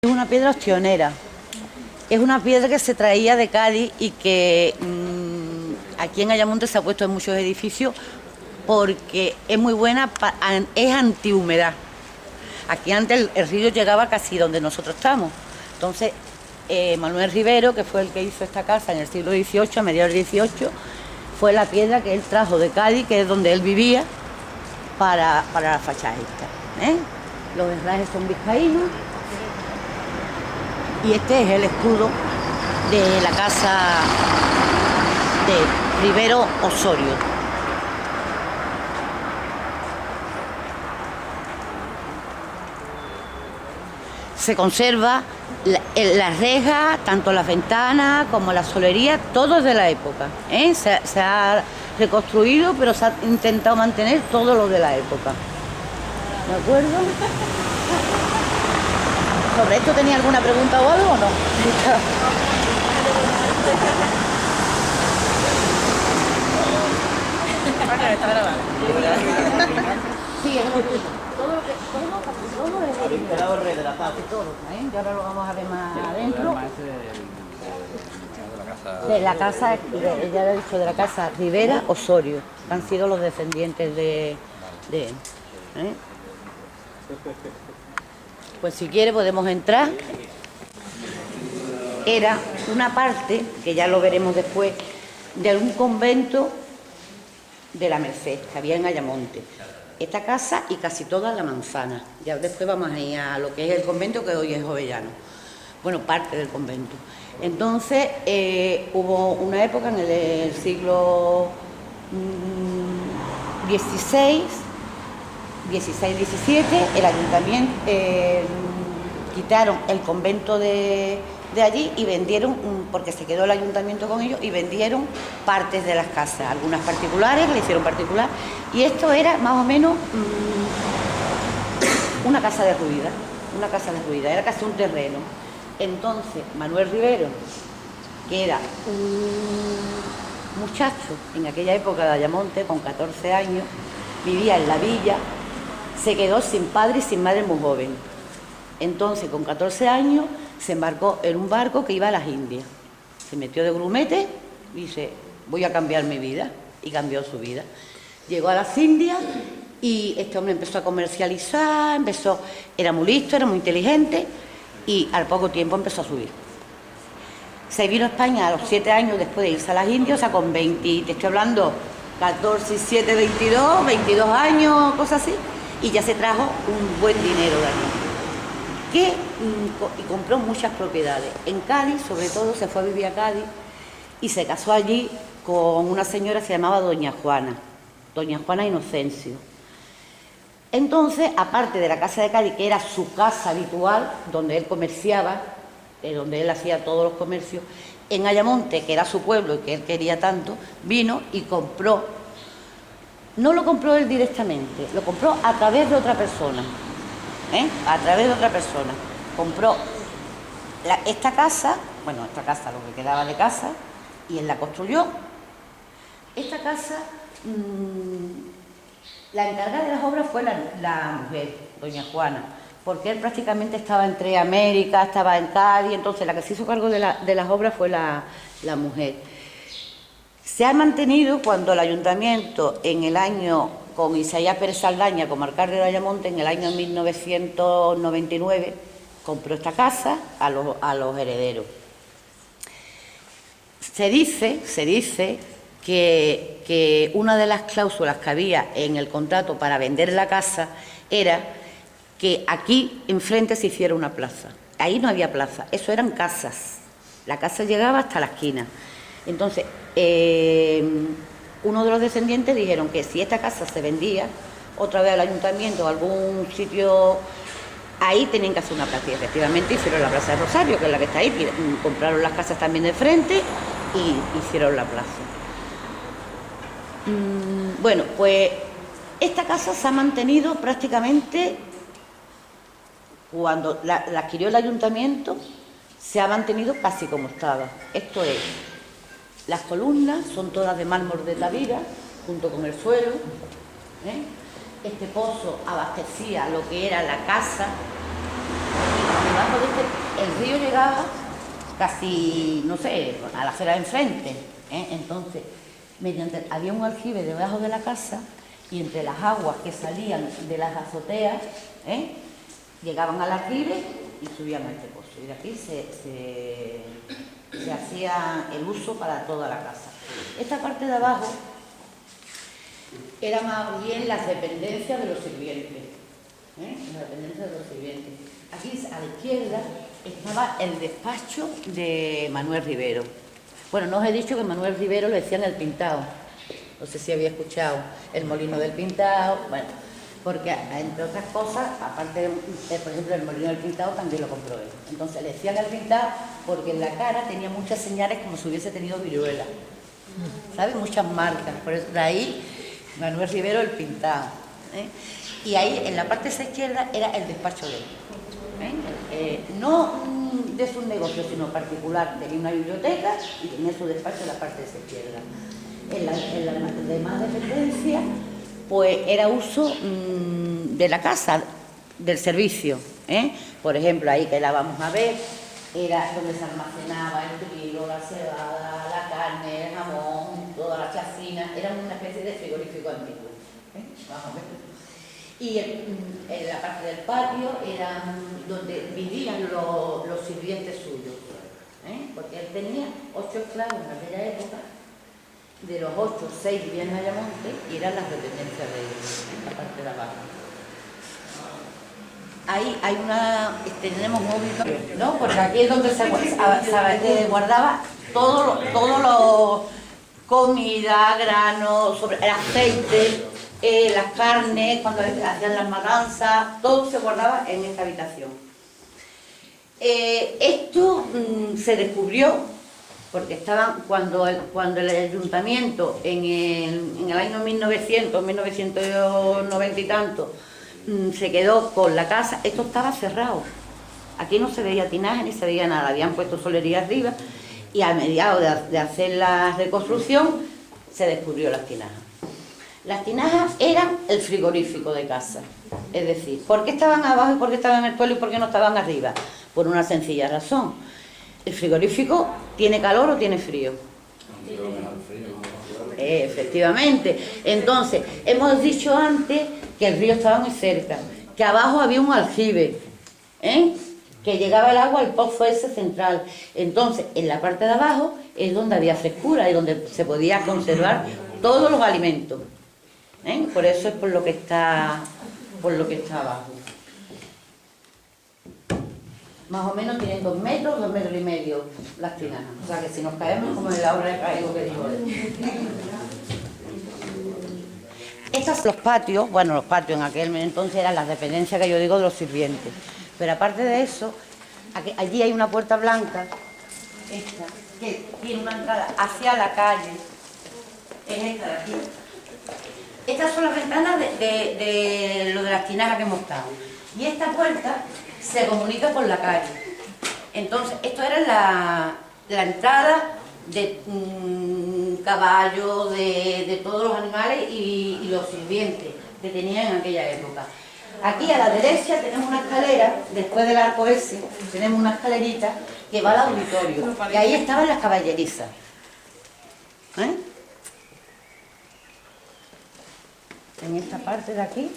Es una piedra ostionera. Es una piedra que se traía de Cádiz y que aquí en Ayamonte se ha puesto en muchos edificios porque es muy buena, es antihumedad. Aquí antes el río llegaba casi donde nosotros estamos. Entonces, Manuel Rivero, que fue el que hizo esta casa en el siglo XVIII, a mediados del XVIII, fue la piedra que él trajo de Cádiz, que es donde él vivía, para la fachada esta. Los herrajes son vizcaínos. Y este es el escudo de la casa de Rivero Osorio. Se conserva las rejas, tanto las ventanas como la solería, todo es de la época. Se ha reconstruido, pero se ha intentado mantener todo lo de la época. ¿De acuerdo? ¿Sobre esto tenía alguna pregunta o algo o no? Sí, es lo que todo es el rey de la paz. Y ahora lo vamos a ver más adentro. De la casa, ya lo he dicho, de la casa Rivera Osorio. Han sido los descendientes de él. Pues si quiere podemos entrar. Era una parte, que ya lo veremos después, de un convento de la Merced, que había en Ayamonte. Esta casa y casi toda la manzana. Ya después vamos a ir a lo que es el convento, que hoy es Jovellano. Bueno, parte del convento. Entonces, hubo una época en el siglo XVI, 17, el ayuntamiento quitaron el convento de allí y vendieron, porque se quedó el ayuntamiento con ellos, y vendieron partes de las casas, algunas particulares, le hicieron particular, y esto era más o menos una casa derruida, era casi un terreno. Entonces, Manuel Rivero, que era un muchacho en aquella época de Ayamonte, con 14 años, vivía en la villa, se quedó sin padre y sin madre muy joven. Entonces, con 14 años, se embarcó en un barco que iba a las Indias. Se metió de grumete y dice, voy a cambiar mi vida. Y cambió su vida. Llegó a las Indias y este hombre empezó a comercializar, era muy listo, era muy inteligente y al poco tiempo empezó a subir. Se vino a España a los 7 años después de irse a las Indias, o sea, con 20, te estoy hablando, 14, 7, 22 años, cosas así, y ya se trajo un buen dinero de allí. Y compró muchas propiedades. En Cádiz, sobre todo, se fue a vivir a Cádiz y se casó allí con una señora que se llamaba Doña Juana Inocencio. Entonces, aparte de la casa de Cádiz, que era su casa habitual, donde él comerciaba, donde él hacía todos los comercios, en Ayamonte, que era su pueblo y que él quería tanto, vino y compró. No lo compró él directamente, lo compró a través de otra persona. A través de otra persona. Compró esta casa, lo que quedaba de casa, y él la construyó. Esta casa, la encargada de las obras fue la mujer, doña Juana, porque él prácticamente estaba entre América, estaba en Cádiz, entonces la que se hizo cargo de las obras fue la mujer. Se ha mantenido cuando el ayuntamiento en el año, con Isaías Pérez Saldaña como alcalde de Ayamonte, en el año 1999, compró esta casa a los herederos. Se dice que una de las cláusulas que había en el contrato para vender la casa era que aquí enfrente se hiciera una plaza. Ahí no había plaza, eso eran casas. La casa llegaba hasta la esquina. Entonces, uno de los descendientes dijeron que si esta casa se vendía otra vez al ayuntamiento o a algún sitio, ahí tenían que hacer una plaza. Y efectivamente hicieron la plaza de Rosario, que es la que está ahí, compraron las casas también de frente y hicieron la plaza. Bueno, pues esta casa se ha mantenido prácticamente, cuando la adquirió el ayuntamiento, se ha mantenido casi como estaba. Esto es, las columnas son todas de mármol de Tavira, junto con el suelo. Este pozo abastecía lo que era la casa debajo de el río llegaba casi, no sé, a la acera de enfrente, ¿eh? Entonces, había un aljibe debajo de la casa y entre las aguas que salían de las azoteas, ¿eh?, llegaban al aljibe y subían a este pozo. Y de aquí se hacía el uso para toda la casa. Esta parte de abajo era más bien las dependencias de los sirvientes, ¿eh? Las dependencias de los sirvientes. Aquí a la izquierda estaba el despacho de Manuel Rivero. Bueno, no os he dicho que Manuel Rivero le decían el Pintado. No sé si había escuchado el molino del Pintado. Bueno, porque entre otras cosas, aparte de, por ejemplo, el molino del Pintado también lo compró él. Entonces le decían el Pintado porque en la cara tenía muchas señales como si hubiese tenido viruela, ¿sabes? Muchas marcas. Por eso de ahí Manuel Rivero el Pintado, ¿eh? Y ahí en la parte de esa izquierda era el despacho de él, ¿eh? No de su negocio, sino particular. Tenía una biblioteca y tenía su despacho en la parte de esa izquierda. En la demás dependencia, pues era uso de la casa, del servicio, ¿eh? Por ejemplo, ahí que la vamos a ver, era donde se almacenaba el trigo, la cebada, la carne, el jamón, toda la chacina. Era una especie de frigorífico antiguo, ¿eh? Vamos a ver. Y en la parte del patio era donde vivían los sirvientes suyos, ¿eh? Porque él tenía 8 esclavos en aquella época. De los 8, 6 vivían en Ayamonte y eran las dependencias de ellos, en la parte de abajo. Ahí hay tenemos un auditorio, ¿no? Porque aquí es donde se guardaba todo lo comida, granos, el aceite, las carnes, cuando hacían las matanzas, todo se guardaba en esta habitación. Esto se descubrió porque estaban, cuando el ayuntamiento en el año 1990 y tanto se quedó con la casa, esto estaba cerrado. Aquí no se veía tinaje ni se veía nada, habían puesto solería arriba y a mediados de hacer la reconstrucción se descubrió las tinajas. Las tinajas eran el frigorífico de casa, es decir, ¿por qué estaban abajo y por qué estaban en el suelo y por qué no estaban arriba? Por una sencilla razón. ¿El frigorífico tiene calor o tiene frío? Efectivamente. Entonces, hemos dicho antes que el río estaba muy cerca, que abajo había un aljibe, ¿eh?, que llegaba el agua al pozo ese central. Entonces, en la parte de abajo es donde había frescura y donde se podía conservar todos los alimentos, ¿eh? Por eso es por lo que está abajo. Más o menos tienen 2 metros, 2 metros y medio las tinajas. O sea que si nos caemos como en la obra de Caigo que dijo él. Estos los patios, bueno, los patios en aquel entonces eran las dependencias que yo digo de los sirvientes. Pero aparte de eso, allí hay una puerta blanca, esta, que tiene una entrada hacia la calle. Es esta de aquí. Estas son las ventanas de lo de las tinajas que hemos estado. Y esta puerta se comunica con la calle. Entonces, esto era la entrada de caballos, de todos los animales y los sirvientes que tenían en aquella época. Aquí a la derecha tenemos una escalera, después del arco ese, tenemos una escalerita que va al auditorio. Y ahí estaban las caballerizas, ¿eh? En esta parte de aquí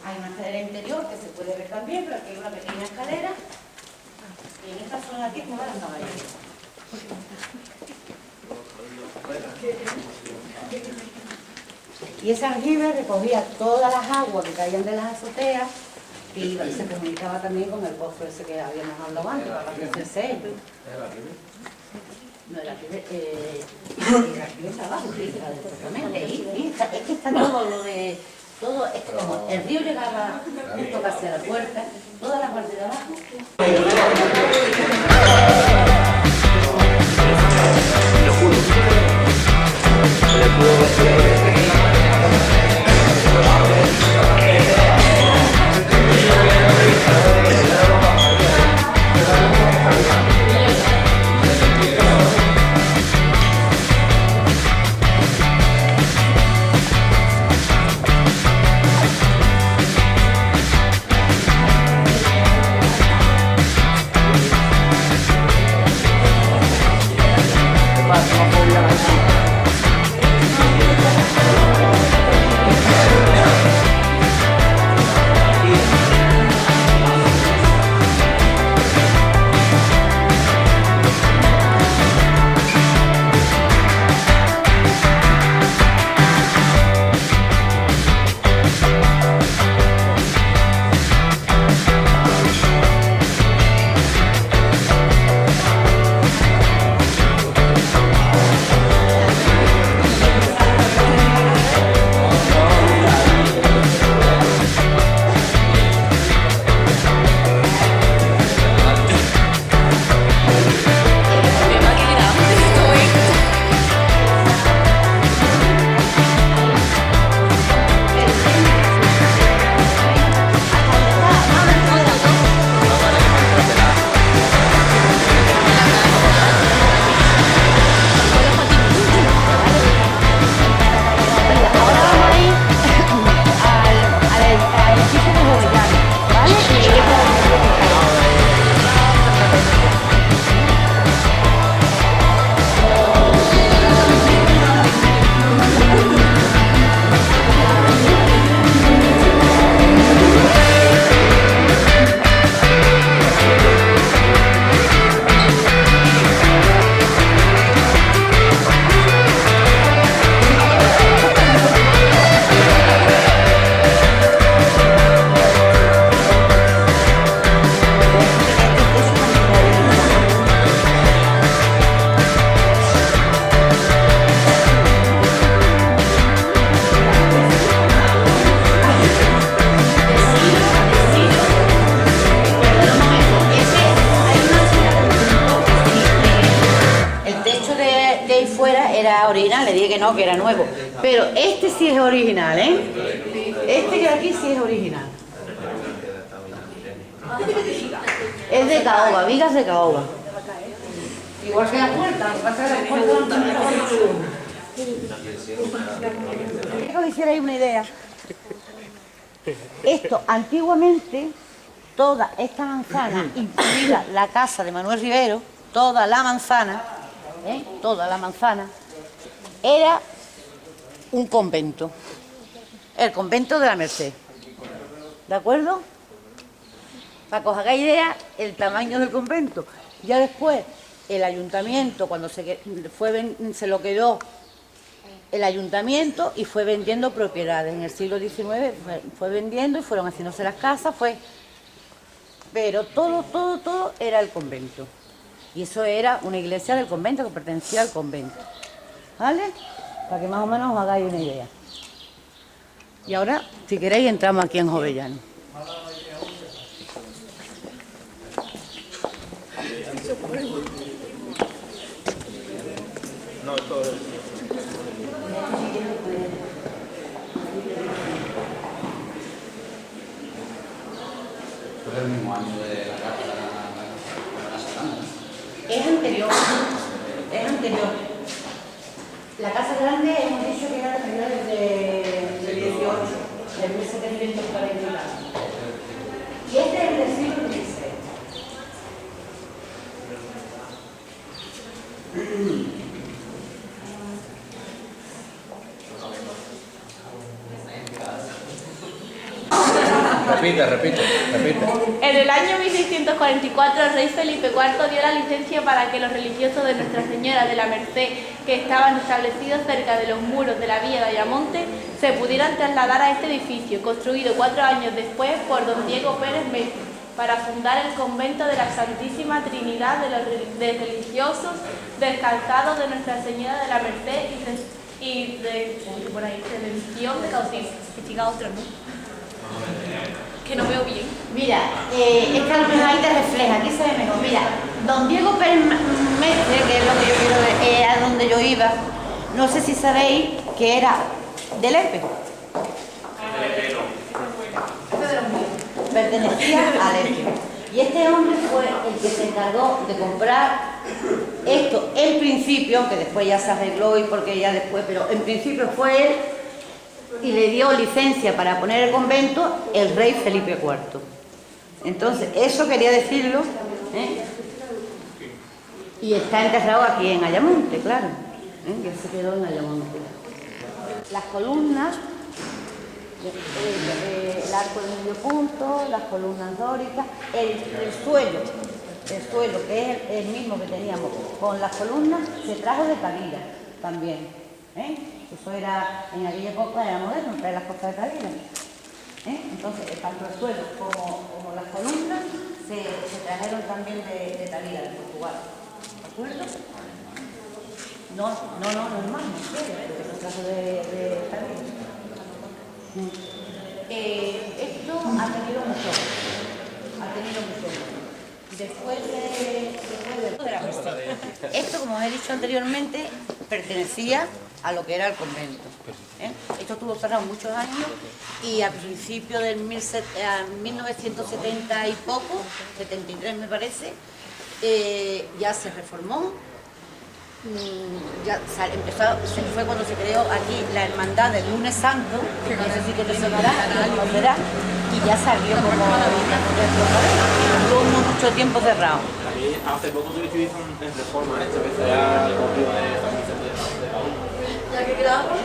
hay una escalera interior que se puede ver también, pero aquí hay una pequeña escalera. Y en esta zona aquí estaban las caballerizas. Y ese aljibe recogía todas las aguas que caían de las azoteas y se comunicaba también con el pozo ese que habíamos hablado antes, para hacer sello. No, el aljibe está abajo, sí, exactamente. Y es que está todo lo de... Todo es como el río llegaba justo casi a la puerta, toda la parte de abajo. Lo juro. era original, le dije que no, que era nuevo. Pero este sí es original, ¿eh? Este que aquí sí es original. Es de caoba, vigas de caoba. Igual que la puerta, lo que pasa es que la puerta también que os hicierais una idea. Esto, antiguamente, toda esta manzana, incluida la casa de Manuel Rivero, toda la manzana, era un convento. El convento de la Merced. ¿De acuerdo? Para que os hagáis idea el tamaño del convento. Ya después, el ayuntamiento, cuando se lo quedó el ayuntamiento y fue vendiendo propiedades. En el siglo XIX fue vendiendo y fueron haciéndose las casas, pero todo era el convento. Y eso era una iglesia del convento que pertenecía al convento. ¿Vale? Para que más o menos os hagáis una idea. Y ahora, si queréis, entramos aquí en Jovellano. No, esto es... Es el mismo año de la casa grande. Es anterior. La casa grande hemos dicho que era del 18, de 1740. Y este es del siglo XVI. Repite. En el año 1644 el rey Felipe IV dio la licencia para que los religiosos de Nuestra Señora de la Merced, que estaban establecidos cerca de los muros de la villa de Ayamonte, se pudieran trasladar a este edificio, construido 4 años después por don Diego Pérez Messi, para fundar el convento de la Santísima Trinidad de religiosos descalzados de Nuestra Señora de la Merced y de redención de cautivos. Que siga otro, ¿no? Que no veo bien. Mira, es que a lo mejor ahí te refleja, aquí se ve mejor. Mira, don Diego Pérez Mestre, que es lo que yo quiero ver, a donde yo iba, no sé si sabéis que era de Lepe. Pertenecía a Lepe. Y este hombre fue el que se encargó de comprar esto en principio, aunque después ya se arregló y porque ya después, pero en principio fue él. Y le dio licencia para poner el convento el rey Felipe IV. Entonces, eso quería decirlo, ¿eh? Y está enterrado aquí en Ayamonte, claro, que se quedó en Ayamonte. Las columnas, el arco de medio punto, las columnas dóricas, el suelo, que es el mismo que teníamos con las columnas, se trajo de Tavira también, ¿eh? Eso era, en aquella época era moderno, traer las cosas de Tavira. Entonces, tanto el suelo como las columnas se trajeron también de Tavira, de Portugal. ¿De acuerdo? No es más, porque se trajo de Tavira. Esto ha tenido mucho. Después de la Merced. Esto, como os he dicho anteriormente, pertenecía a lo que era el convento. Esto estuvo cerrado muchos años y a principios del 1970 y poco, 73 me parece, ya se reformó. Fue cuando se creó aquí la hermandad del Lunes Santo, que no sé si te sonará, y ya salió como estuvo mucho tiempo cerrado. Hace poco tuviste en reforma, que sea el copio de San Vicente de Paúl. ¿Ya que quedamos?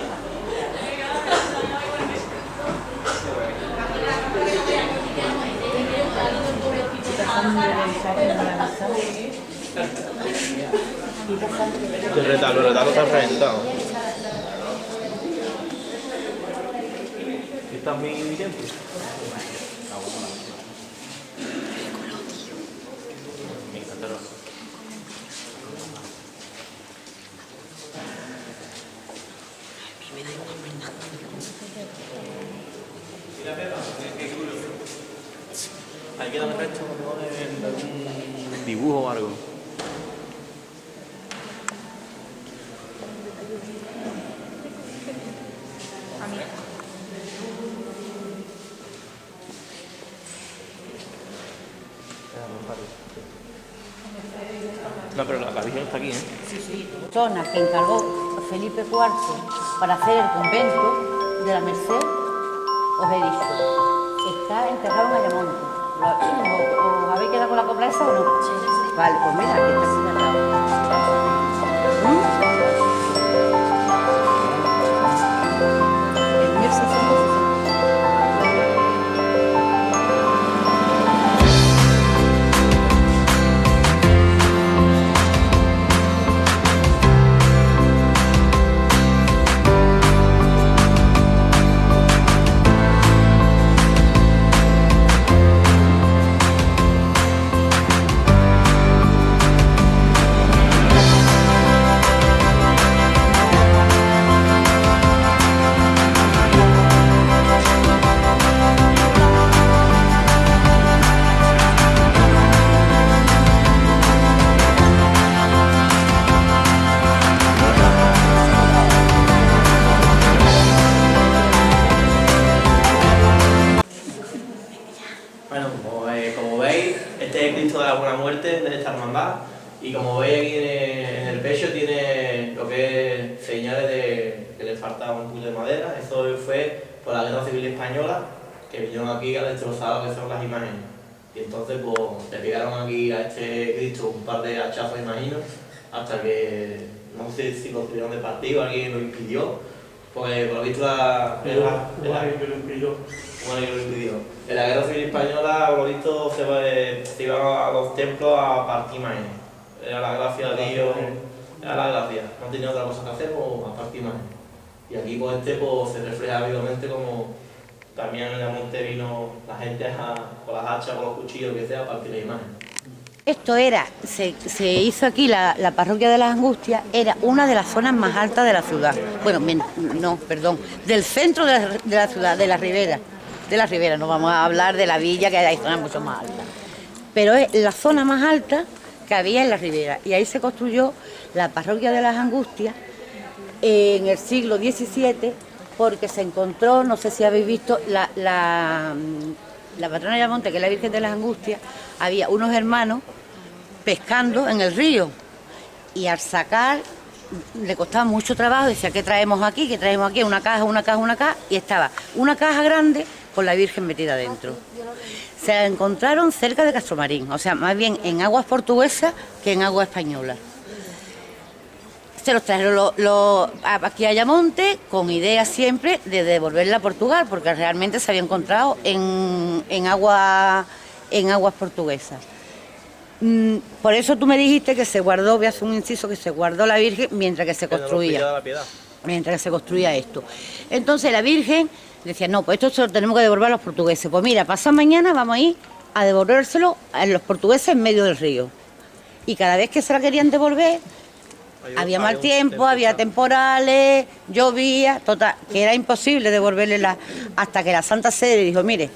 El retalo está reventado. ¿Está muy evidente? Me encantaron. Hay que darle resto en algún dibujo o algo. No, pero la Virgen está aquí, ¿eh? Zona que encargó Felipe IV para hacer el convento de la Merced, os he dicho, está enterrado en Ayamonte. ¿Os habéis quedado con la copla esa o no? Sí. Vale, pues mira, aquí está enterrado. En 1660. Bueno, como veis, este es Cristo de la Buena Muerte de esta hermandad y como veis aquí en el pecho tiene lo que es señales de que le falta un poquito de madera. Eso fue por la Guerra Civil Española, que vinieron aquí a destrozar lo que son las imágenes. Y entonces pues le pegaron aquí a este Cristo un par de hachazos, imagino, hasta que no sé si lo tuvieron de partido, alguien lo impidió, porque por lo visto en la Guerra Civil Española, por lo visto, se iban a los templos a partir imágenes. Era la gracia de Dios, era la gracia. No tenía otra cosa que hacer, pues a partir imágenes. Y aquí pues se refleja vivamente como también en el monte vino la gente con las hachas, con los cuchillos, lo que sea, a partir de imágenes. Esto era, se hizo aquí la parroquia de las Angustias, era una de las zonas más altas de la ciudad. Bueno, no, perdón, del centro de la ciudad, de la Ribera. De la Ribera, no vamos a hablar de la villa, que hay zonas mucho más altas. Pero es la zona más alta que había en la Ribera. Y ahí se construyó la parroquia de las Angustias en el siglo XVII, porque se encontró, no sé si habéis visto, la patrona de Ayamonte, que es la Virgen de las Angustias, había unos hermanos pescando en el río y al sacar le costaba mucho trabajo, decía, ¿qué traemos aquí? ¿Qué traemos aquí? Una caja, y estaba una caja grande con la Virgen metida dentro. Se la encontraron cerca de Castromarín, o sea, más bien en aguas portuguesas que en aguas españolas. Se los trajeron aquí a Ayamonte con idea siempre de devolverla a Portugal, porque realmente se había encontrado en aguas portuguesas. Por eso tú me dijiste que se guardó, voy a hacer un inciso, que se guardó la Virgen mientras que se construía. Mientras que se construía esto. Entonces la Virgen decía, no, pues esto se lo tenemos que devolver a los portugueses. Pues mira, pasado mañana vamos a ir a devolvérselo a los portugueses en medio del río. Y cada vez que se la querían devolver, había mal tiempo, había temporales, llovía, total, que era imposible devolverle hasta que la Santa Sede dijo, mire,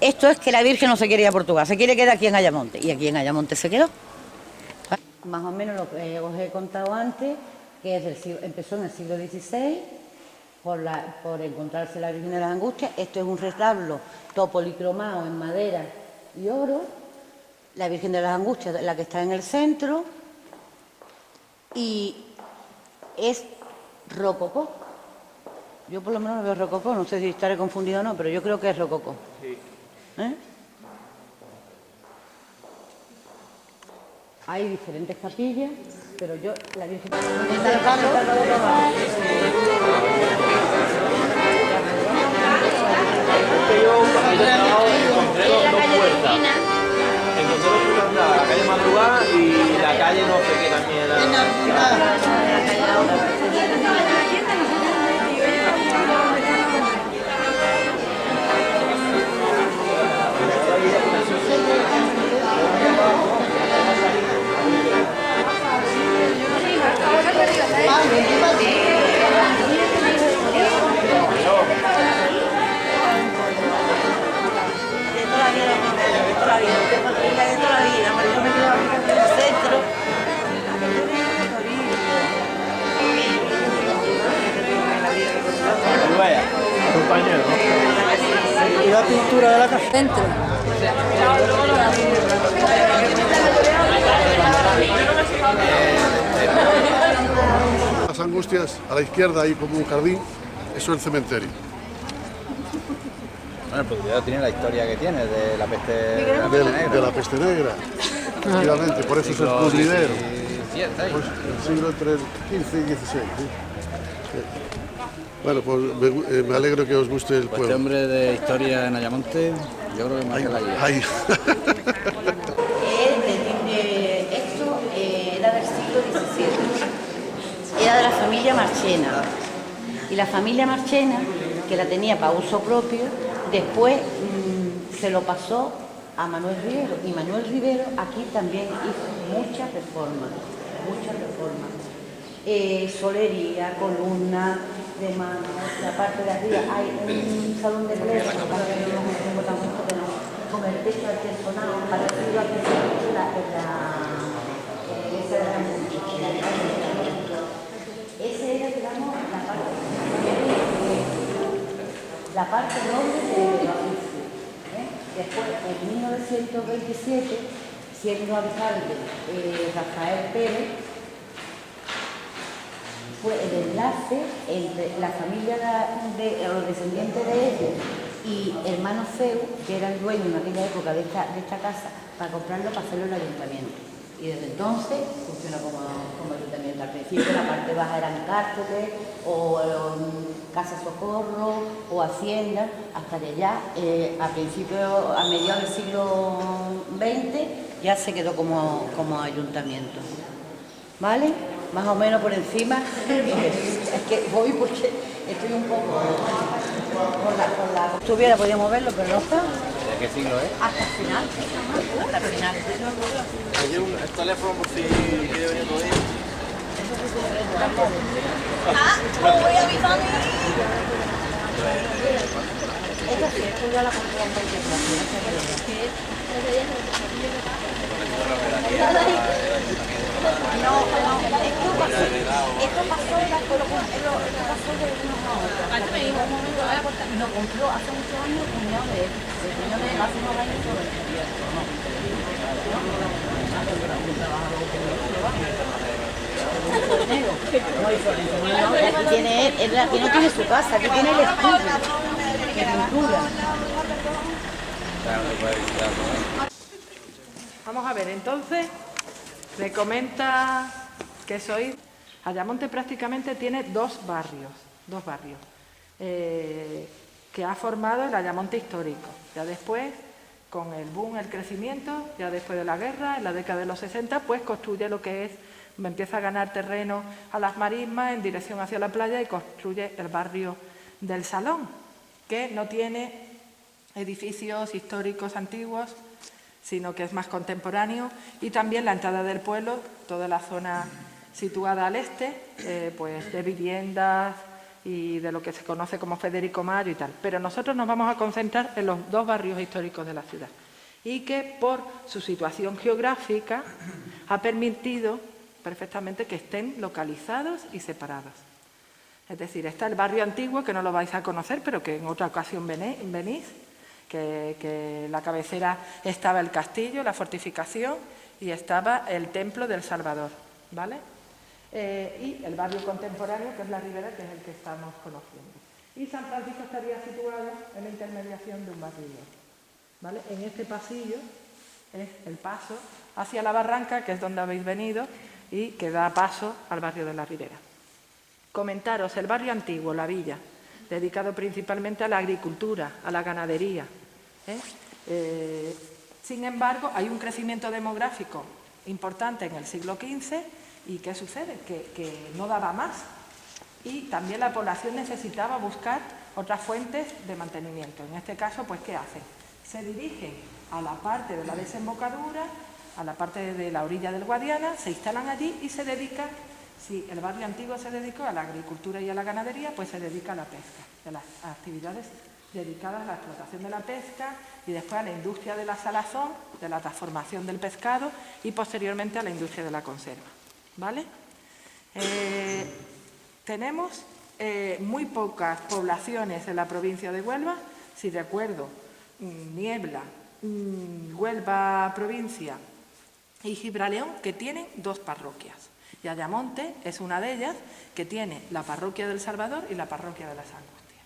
esto es que la Virgen no se quiere ir a Portugal, se quiere quedar aquí en Ayamonte. Y aquí en Ayamonte se quedó. Más o menos lo que os he contado antes, que empezó en el siglo XVI, por encontrarse la Virgen de las Angustias. Esto es un retablo todo policromado en madera y oro. La Virgen de las Angustias, la que está en el centro. Y es rococó. Yo por lo menos lo veo rococó, no sé si estaré confundido o no, pero yo creo que es rococó. Sí. Hay diferentes capillas, pero yo la Virgen... La calle Madrugada y la calle no sé qué también era. Compañero, ¿no? ¿Y la pintura de la casa? Dentro. Las Angustias, a la izquierda hay como un jardín, eso es el cementerio. Bueno, el Protubidero tiene la historia que tiene de la peste negra. De la peste negra, efectivamente, por eso es el pudridero. Pues el siglo entre el XV y XVI. ¿Sí? Bueno, pues me alegro que os guste el Pues pueblo. este hombre de historia en Ayamonte, yo creo que más que la guía. Ahí. Esto era del siglo XVII, era de la familia Marchena. Y la familia Marchena, que la tenía para uso propio, después se lo pasó a Manuel Rivero. Y Manuel Rivero aquí también hizo muchas reformas. Solería, columnas, de mano, la parte de arriba hay un salón de plenos, para que no nos tengo tan justo que no, con el techo artesonado, parecido al que se hizo ese era, digamos, la parte noble de la oficio. Después, en 1927, siendo alcalde Rafael Pérez, fue el enlace entre la familia de los descendientes de ellos y hermano Feu, que era el dueño en aquella época de esta casa, para comprarlo, para hacerlo el ayuntamiento. Y desde entonces funciona como ayuntamiento. Al principio la parte baja eran cárceles o casa socorro o hacienda, hasta que ya a mediados del siglo XX ya se quedó como ayuntamiento. ¿Vale? Más o menos por encima. Es que voy porque estoy un poco con la estuviera, podíamos verlo, pero no está. ¿De qué siglo es? Hasta el final. Hasta el final. Hay un teléfono por si quiere venir todo día. Voy a avisar. Esta sí, esto ya la compré en 20 clases. No, esto pasó de unos a otros. Antes me dijo un momento, Lo compró hace muchos años el cuñado de él. El cuñado de él hace unos años sobre el cubierto, ¿no? Aquí tiene él, aquí no tiene su casa, aquí tiene el estudio de pintura. Claro, no puede visitarlo, ¿eh? Vamos a ver, entonces, me comenta que sois... Ayamonte prácticamente tiene dos barrios que ha formado el Ayamonte histórico. Ya después, con el boom, el crecimiento, ya después de la guerra, en la década de los 60, pues construye lo que es, empieza a ganar terreno a las marismas en dirección hacia la playa y construye el barrio del Salón, que no tiene edificios históricos antiguos, sino que es más contemporáneo, y también la entrada del pueblo, toda la zona situada al este, pues de viviendas y de lo que se conoce como Federico Mayo y tal. Pero nosotros nos vamos a concentrar en los dos barrios históricos de la ciudad y que por su situación geográfica ha permitido perfectamente que estén localizados y separados. Es decir, está el barrio antiguo, que no lo vais a conocer, pero que en otra ocasión venís, que la cabecera estaba el castillo, la fortificación, y estaba el templo del Salvador, ¿vale? Y el barrio contemporáneo, que es la Ribera, que es el que estamos conociendo. Y San Francisco estaría situado en la intermediación de un barrio y otro, ¿vale? En este pasillo es el paso hacia la Barranca, que es donde habéis venido, y que da paso al barrio de la Ribera. Comentaros el barrio antiguo, la villa, dedicado principalmente a la agricultura, a la ganadería. Sin embargo, hay un crecimiento demográfico importante en el siglo XV y ¿qué sucede? Que no daba más y también la población necesitaba buscar otras fuentes de mantenimiento. En este caso, pues, ¿qué hacen? Se dirigen a la parte de la desembocadura, a la parte de la orilla del Guadiana, se instalan allí y se dedican, si el barrio antiguo se dedicó a la agricultura y a la ganadería, pues se dedica a la pesca, a las actividades dedicadas a la explotación de la pesca y después a la industria de la salazón, de la transformación del pescado y posteriormente a la industria de la conserva. ¿Vale? Tenemos muy pocas poblaciones en la provincia de Huelva, si recuerdo, Niebla, Huelva provincia y Gibraleón, que tienen 2 parroquias. Y Ayamonte es una de ellas, que tiene la parroquia del Salvador y la parroquia de las Angustias.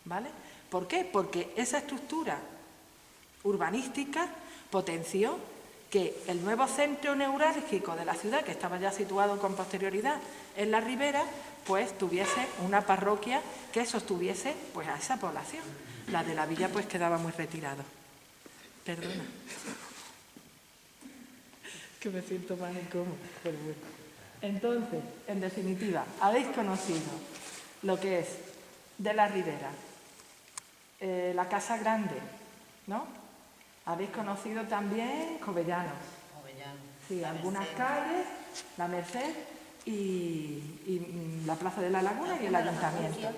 ¿Vale? ¿Por qué? Porque esa estructura urbanística potenció que el nuevo centro neurálgico de la ciudad, que estaba ya situado con posterioridad en la ribera, pues tuviese una parroquia que sostuviese pues a esa población. La de la villa pues quedaba muy retirado. Perdona. Que me siento más incómodo, pero bueno. Entonces, en definitiva, habéis conocido lo que es de la ribera, la Casa Grande, ¿no? Habéis conocido también Jovellanos. Sí, la algunas Merced. Calles, la Merced y la Plaza de la Laguna y el Ayuntamiento.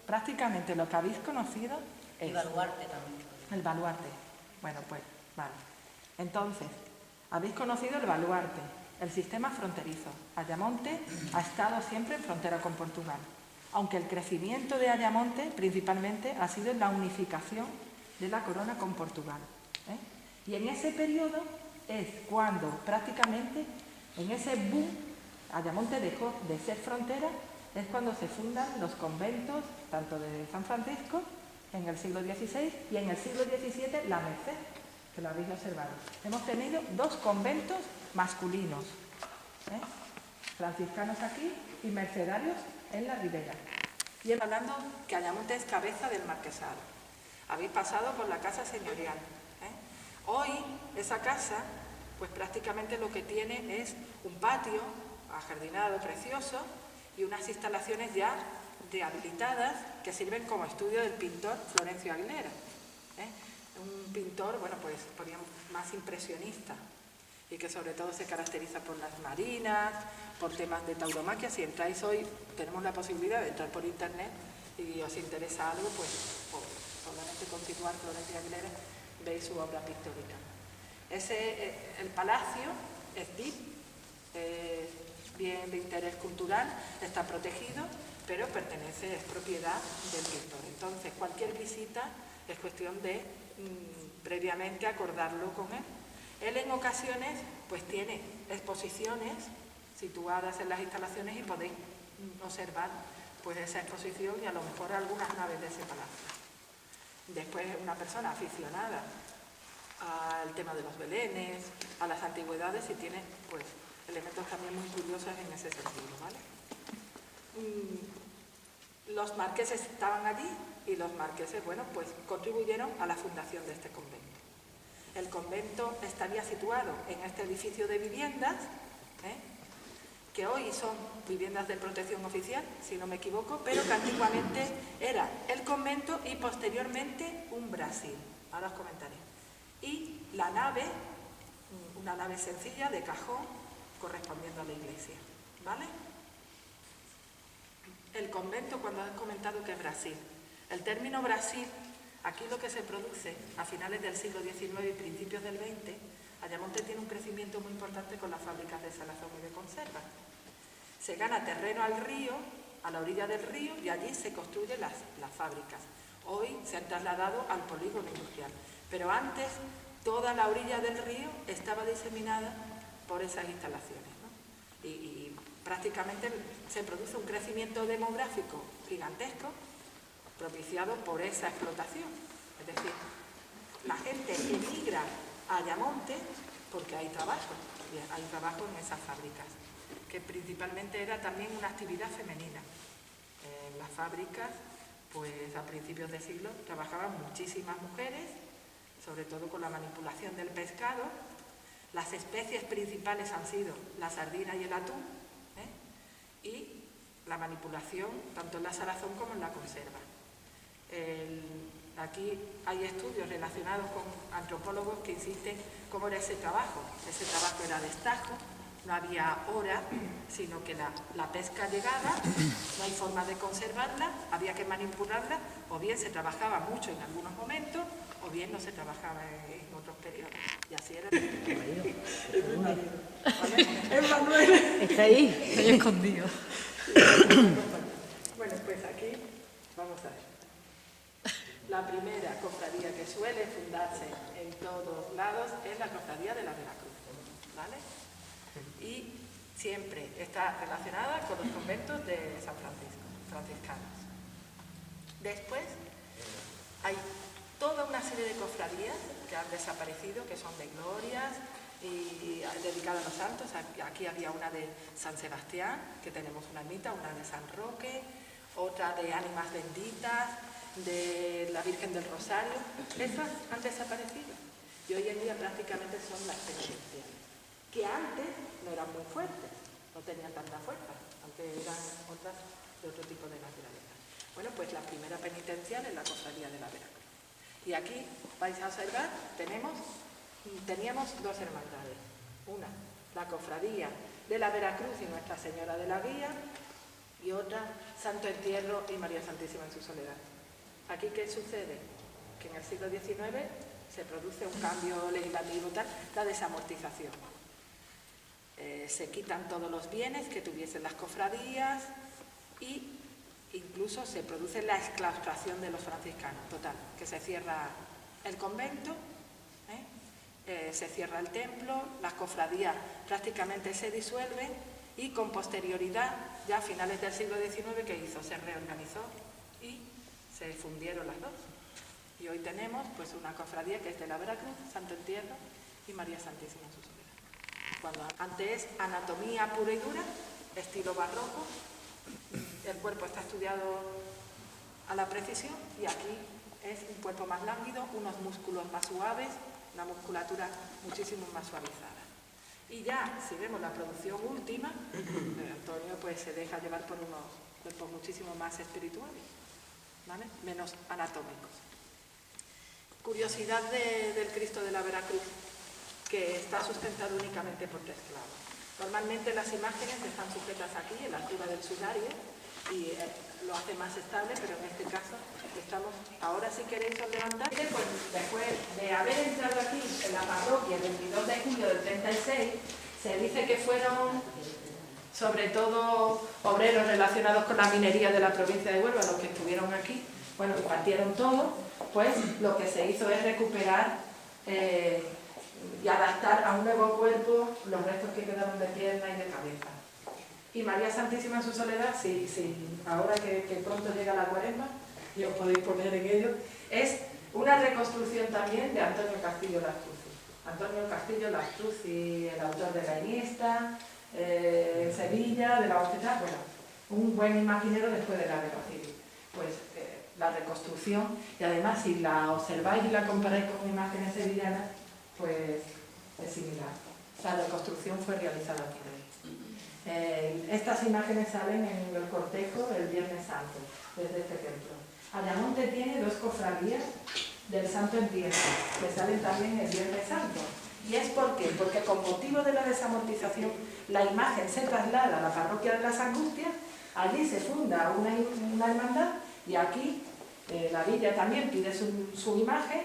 Prácticamente lo que habéis conocido es... El Baluarte también. El Baluarte. Bueno, pues, vale. Entonces, habéis conocido el Baluarte, el sistema fronterizo. Ayamonte ha estado siempre en frontera con Portugal, aunque el crecimiento de Ayamonte principalmente ha sido en la unificación de la corona con Portugal. Y en ese periodo es cuando prácticamente, en ese boom, Ayamonte dejó de ser frontera, es cuando se fundan los conventos, tanto de San Francisco, en el siglo XVI, y en el siglo XVII la Merced, que lo habéis observado. Hemos tenido 2 conventos masculinos, franciscanos aquí y mercedarios en la ribera. Y hablando que Ayamonte es cabeza del marquesado. Habéis pasado por la casa señorial. Hoy esa casa, pues prácticamente lo que tiene es un patio ajardinado precioso y unas instalaciones ya rehabilitadas que sirven como estudio del pintor Florencio Aguilera. Un pintor, bueno, pues podríamos más impresionista y que sobre todo se caracteriza por las marinas, por temas de tauromaquia. Si entráis hoy, tenemos la posibilidad de entrar por internet y os interesa algo, pues solamente con situar Florencio Aguilera veis su obra pictórica. El palacio es DIP, bien de interés cultural, está protegido, pero es propiedad del pintor. Entonces, cualquier visita es cuestión de previamente acordarlo con él. Él en ocasiones pues tiene exposiciones situadas en las instalaciones y podéis observar pues esa exposición y a lo mejor algunas naves de ese palacio. Después una persona aficionada al tema de los belenes, a las antigüedades y tiene pues elementos también muy curiosos en ese sentido, ¿vale? Los marqueses estaban allí y los marqueses, bueno, pues contribuyeron a la fundación de este convento. El convento estaría situado en este edificio de viviendas, que hoy son viviendas de protección oficial, si no me equivoco, pero que antiguamente era el convento y posteriormente un Brasil. Ahora os comentaré. Y la nave, una nave sencilla de cajón correspondiendo a la iglesia, ¿vale? El convento, cuando has comentado que es Brasil. El término Brasil, aquí lo que se produce a finales del siglo XIX y principios del XX, Ayamonte tiene un crecimiento muy importante con las fábricas de salazón y de conserva. Se gana terreno al río, a la orilla del río, y allí se construyen las fábricas. Hoy se han trasladado al polígono industrial, pero antes toda la orilla del río estaba diseminada por esas instalaciones, ¿no? Y prácticamente se produce un crecimiento demográfico gigantesco propiciado por esa explotación. Es decir, la gente emigra a Ayamonte porque hay trabajo en esas fábricas, que principalmente era también una actividad femenina. En las fábricas, pues a principios de siglo trabajaban muchísimas mujeres, sobre todo con la manipulación del pescado. Las especies principales han sido la sardina y el atún, y la manipulación tanto en la salazón como en la conserva. Aquí hay estudios relacionados con antropólogos que insisten cómo era ese trabajo. Ese trabajo era destajo, no había hora, sino que la pesca llegaba, no hay forma de conservarla, había que manipularla, o bien se trabajaba mucho en algunos momentos, o bien no se trabajaba en otros periodos. Y así era. Es Manuel. Está ahí. Está ahí escondido. Bueno, pues aquí vamos a ver. La primera cofradía que suele fundarse en todos lados es la cofradía de la Veracruz. ¿vale? Y siempre está relacionada con los conventos de San Francisco, franciscanos. Después hay toda una serie de cofradías que han desaparecido, que son de glorias y dedicadas a los santos. Aquí había una de San Sebastián, que tenemos una ermita, una de San Roque, otra de Ánimas Benditas, de la Virgen del Rosario. Esas han desaparecido y hoy en día prácticamente son las penitenciales, que antes no eran muy fuertes, no tenían tanta fuerza, aunque eran otras de otro tipo de naturaleza. Bueno, pues la primera penitencial es la Cofradía de la Veracruz. Y aquí vais a observar, teníamos dos hermandades. Una, la Cofradía de la Veracruz y Nuestra Señora de la Guía, y otra, Santo Entierro y María Santísima en su soledad. Aquí, ¿qué sucede? Que en el siglo XIX se produce un cambio legislativo tal, la desamortización. Se quitan todos los bienes que tuviesen las cofradías y incluso se produce la exclaustración de los franciscanos, total, que se cierra el convento, se cierra el templo, las cofradías prácticamente se disuelven y con posterioridad, ya a finales del siglo XIX, ¿qué hizo? Se reorganizó y se fundieron las dos. Y hoy tenemos pues una cofradía que es de la Veracruz, Santo Entierro y María Santísima en su soledad. Cuando antes es anatomía pura y dura, estilo barroco, el cuerpo está estudiado a la precisión y aquí es un cuerpo más lánguido, unos músculos más suaves, una musculatura muchísimo más suavizada. Y ya, si vemos la producción última, Antonio pues se deja llevar por unos cuerpos muchísimo más espirituales, ¿vale? Menos anatómicos. Curiosidad del Cristo de la Veracruz, que está sustentado únicamente por tres clavos. Normalmente las imágenes están sujetas aquí, en la altura del sudario, y lo hace más estable, pero en este caso estamos... Ahora, si queréis os levantar, pues después de haber entrado aquí en la parroquia el 22 de julio del 36, se dice que fueron sobre todo obreros relacionados con la minería de la provincia de Huelva, los que estuvieron aquí, bueno, y partieron todo, pues lo que se hizo es recuperar y adaptar a un nuevo cuerpo los restos que quedaron de pierna y de cabeza. Y María Santísima en su soledad, sí, ahora que pronto llega la Cuaresma, y os podéis poner en ello, es una reconstrucción también de Antonio Castillo Lastruzzi. Antonio Castillo Lastruzzi, el autor de La Iniesta, Sevilla, de la Boceta, bueno, un buen imaginero después de la Guerra Civil. Pues la reconstrucción, y además si la observáis y la comparáis con imágenes sevillanas, pues es similar. La reconstrucción fue realizada aquí. Estas imágenes salen en el cortejo el Viernes Santo, desde este templo. Ayamonte tiene dos cofradías del Santo Entierro, que salen también el Viernes Santo. ¿Y es por qué? Porque con motivo de la desamortización, la imagen se traslada a la parroquia de las Angustias, allí se funda una hermandad, y aquí la villa también pide su imagen,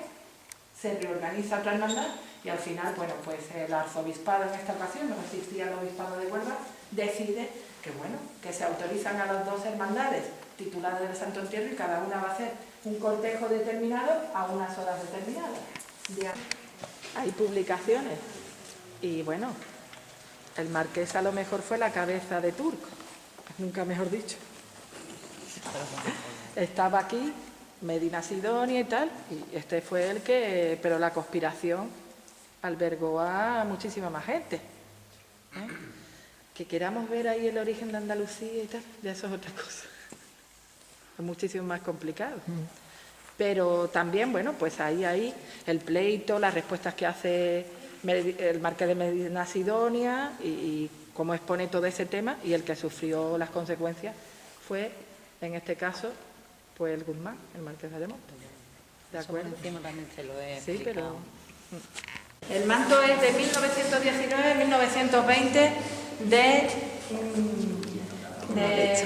se reorganiza otra hermandad, y al final, bueno, pues el arzobispado en esta ocasión, no existía el obispado de Huelva, decide que se autorizan a las dos hermandades tituladas del Santo Entierro y cada una va a hacer un cortejo determinado a unas horas determinadas. Hay publicaciones y bueno, el marqués a lo mejor fue la cabeza de turco, nunca mejor dicho. Estaba aquí Medina Sidonia y tal, y este fue el que, pero la conspiración albergó a muchísima más gente. Que queramos ver ahí el origen de Andalucía y tal, ya eso es otra cosa. Es muchísimo más complicado. Pero también, bueno, pues ahí el pleito, las respuestas que hace el marqués de Medina Sidonia y cómo expone todo ese tema, y el que sufrió las consecuencias fue, en este caso, pues el Guzmán, el marqués de Ayamonte. ¿De acuerdo? Encima también se lo he sí, explicado. pero... El manto es de 1919-1920 de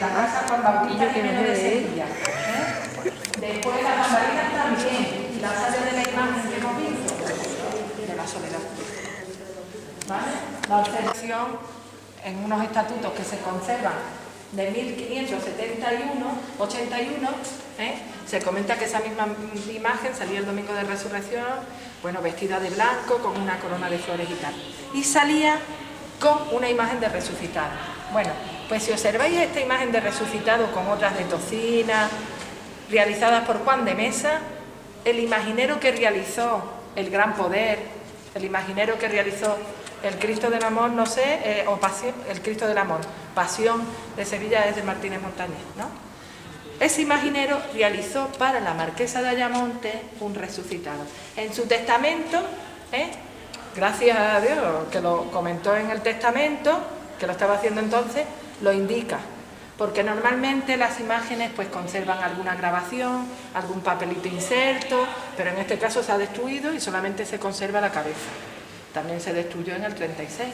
la casa Juan Bautista Jiménez de Sevilla. Después las bambalinas también, y la sala de la imagen que hemos visto, de la soledad. ¿Vale? La observación en unos estatutos que se conservan de 1571-81, se comenta que esa misma imagen salía el domingo de Resurrección bueno, vestida de blanco, con una corona de flores y tal. Y salía con una imagen de resucitado. Bueno, pues si observáis esta imagen de resucitado con otras de Tocina, realizadas por Juan de Mesa, el imaginero que realizó el Gran Poder, el imaginero que realizó el Cristo del Amor, no sé, o Pasión, el Cristo del Amor, Pasión de Sevilla, es de Martínez Montañés, ¿no? Ese imaginero realizó para la marquesa de Ayamonte un resucitado. En su testamento, gracias a Dios que lo comentó en el testamento, que lo estaba haciendo entonces, lo indica. Porque normalmente las imágenes pues conservan alguna grabación, algún papelito inserto, pero en este caso se ha destruido y solamente se conserva la cabeza. También se destruyó en el 36.